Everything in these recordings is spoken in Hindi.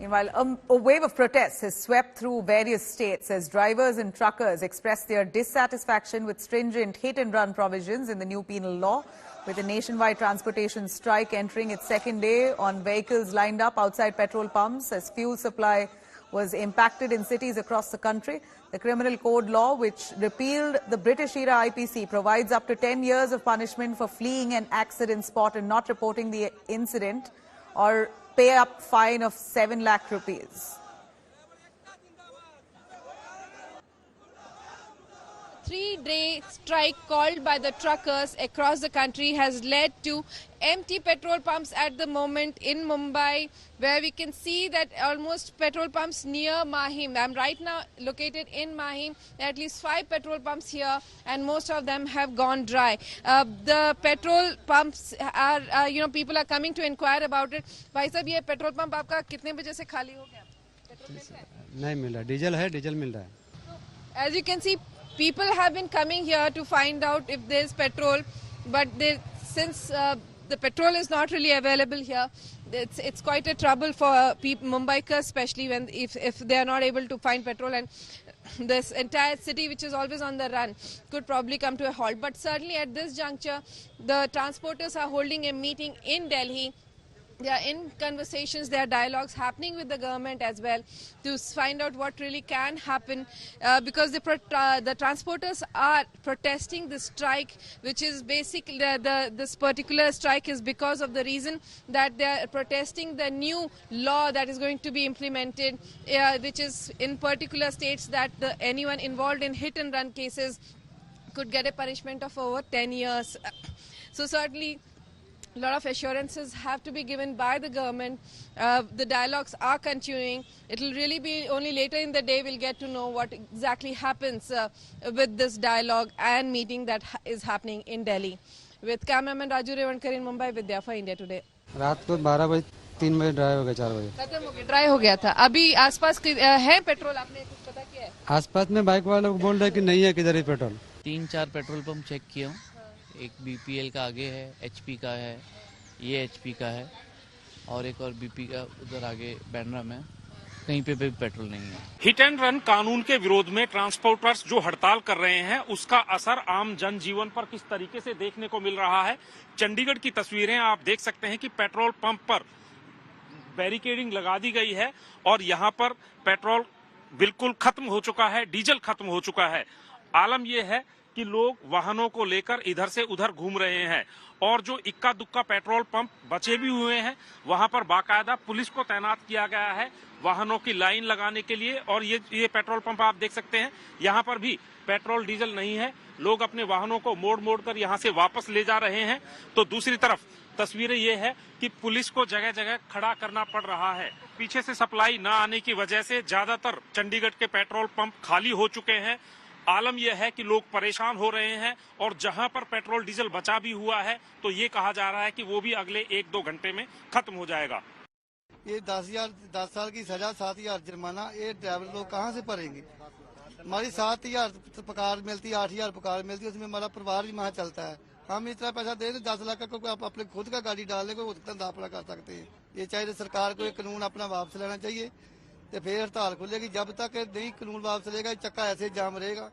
Meanwhile, a wave of protests has swept through various states as drivers and truckers express their dissatisfaction with stringent hit-and-run provisions in the new penal law. With a nationwide transportation strike entering its second day on vehicles lined up outside petrol pumps as fuel supply was impacted in cities across the country. The Criminal Code law, which repealed the British-era IPC, provides up to 10 years of punishment for fleeing an accident spot and not reporting the incident, or pay up fine of 7 lakh rupees. Three-day strike called by the truckers across the country has led to empty petrol pumps at the moment in Mumbai, where we can see that almost petrol pumps near Mahim. I'm right now located in Mahim. There are at least 5 petrol pumps here, and most of them have gone dry. The petrol pumps are, people are coming to inquire about it. भाई साहब, ये पेट्रोल पंप आपका कितने बजे से खाली हो गया? पेट्रोल मिल रहा है? नहीं मिल रहा, डीजल मिल रहा है. As you can see, people have been coming here to find out if there is petrol, but since the petrol is not really available here, it's quite a trouble for Mumbaikars, especially if they are not able to find petrol, and this entire city, which is always on the run, could probably come to a halt. But certainly at this juncture, the transporters are holding a meeting in Delhi. They are in conversations, there are dialogues happening with the government as well to find out what really can happen, because the transporters are protesting the strike, which is basically this particular strike is because of the reason that they are protesting the new law that is going to be implemented, which is in particular states that anyone involved in hit and run cases could get a punishment of over 10 years. So certainly a lot of assurances have to be given by the government. The dialogues are continuing. It will really be only later in the day we'll get to know what exactly happens with this dialogue and meeting that is happening in Delhi. With cameraman Raju Revankar in Mumbai, Vidya for India Today. रात को 12 बजे 3 बजे ड्राई हो गया, 4 बजे खत्म हो गया, ड्राई हो गया था. अभी आसपास है पेट्रोल, आपने कुछ पता किया है? आसपास में बाइक वाले बोल रहे कि नहीं है किधर ही पेट्रोल. 3-4 पेट्रोल पंप चेक किया हूँ. एक बीपीएल का आगे है, एचपी का है, ये एचपी का है, और एक और बीपी का उधर आगे बैंड्रा में. कहीं पे भी पेट्रोल नहीं है. हिट एंड रन कानून के विरोध में ट्रांसपोर्टर्स जो हड़ताल कर रहे हैं, उसका असर आम जनजीवन पर किस तरीके से देखने को मिल रहा है. चंडीगढ़ की तस्वीरें आप देख सकते हैं कि पेट्रोल पंप पर बैरिकेडिंग लगा दी गई है और यहाँ पर पेट्रोल बिल्कुल खत्म हो चुका है, डीजल खत्म हो चुका है. आलम यह है कि लोग वाहनों को लेकर इधर से उधर घूम रहे हैं और जो इक्का दुक्का पेट्रोल पंप बचे भी हुए हैं, वहां पर बाकायदा पुलिस को तैनात किया गया है वाहनों की लाइन लगाने के लिए. और ये पेट्रोल पंप आप देख सकते हैं, यहाँ पर भी पेट्रोल डीजल नहीं है. लोग अपने वाहनों को मोड़ कर यहाँ से वापस ले जा रहे हैं. तो दूसरी तरफ तस्वीरें ये है कि पुलिस को जगह जगह खड़ा करना पड़ रहा है. पीछे से सप्लाई न आने की वजह से ज्यादातर चंडीगढ़ के पेट्रोल पंप खाली हो चुके हैं. आलम यह है कि लोग परेशान हो रहे हैं और जहां पर पेट्रोल डीजल बचा भी हुआ है तो ये कहा जा रहा है कि वो भी अगले 1-2 घंटे में खत्म हो जाएगा. ये 10 साल की सजा, 7,000 जुर्माना, ये ड्राइवर लोग कहाँ से भरेंगे? हमारी 7,000 पगार मिलती है, 8,000 पगार मिलती है, उसमें हमारा परिवार भी वहाँ चलता है. हम इतना पैसा दे तो 10 लाख का आप अपने खुद का गाड़ी डालने को धंधा अपना कर सकते हैं. ये चाहिए सरकार को ये कानून अपना वापस लेना चाहिए, तो फिर हड़ताल खुलेगी. जब तक नहीं कानून वापस लेगा, चक्का ऐसे जाम रहेगा.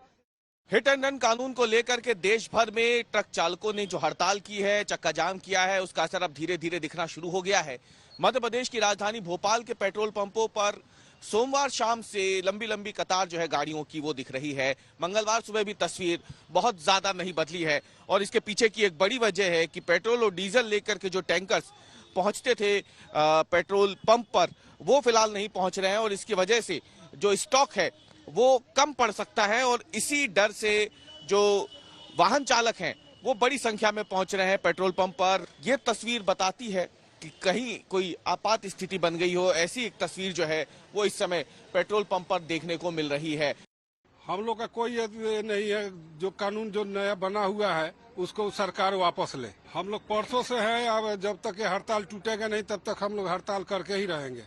हिट एंड रन कानून को लेकर के देश भर में ट्रक चालकों ने जो हड़ताल की है, चक्का जाम किया है, उसका असर अब धीरे धीरे दिखना शुरू हो गया है. मध्य प्रदेश की राजधानी भोपाल के पेट्रोल पंपों पर सोमवार शाम से लंबी कतार जो है गाड़ियों की वो दिख रही है. मंगलवार सुबह भी तस्वीर बहुत ज्यादा नहीं बदली है और इसके पीछे की एक बड़ी वजह है कि पेट्रोल और डीजल लेकर के जो टैंकर्स पहुंचते थे पेट्रोल पंप पर, वो फिलहाल नहीं पहुंच रहे हैं और इसकी वजह से जो स्टॉक है वो कम पड़ सकता है. और इसी डर से जो वाहन चालक हैं वो बड़ी संख्या में पहुंच रहे हैं पेट्रोल पंप पर. ये तस्वीर बताती है कि कहीं कोई आपात स्थिति बन गई हो, ऐसी एक तस्वीर जो है वो इस समय पेट्रोल पंप पर देखने को मिल रही है. हम लोग का कोई नहीं है, जो कानून जो नया बना हुआ है उसको सरकार वापस ले. हम लोग परसों से है, अब जब तक ये हड़ताल टूटेगा नहीं तब तक हम लोग हड़ताल करके ही रहेंगे.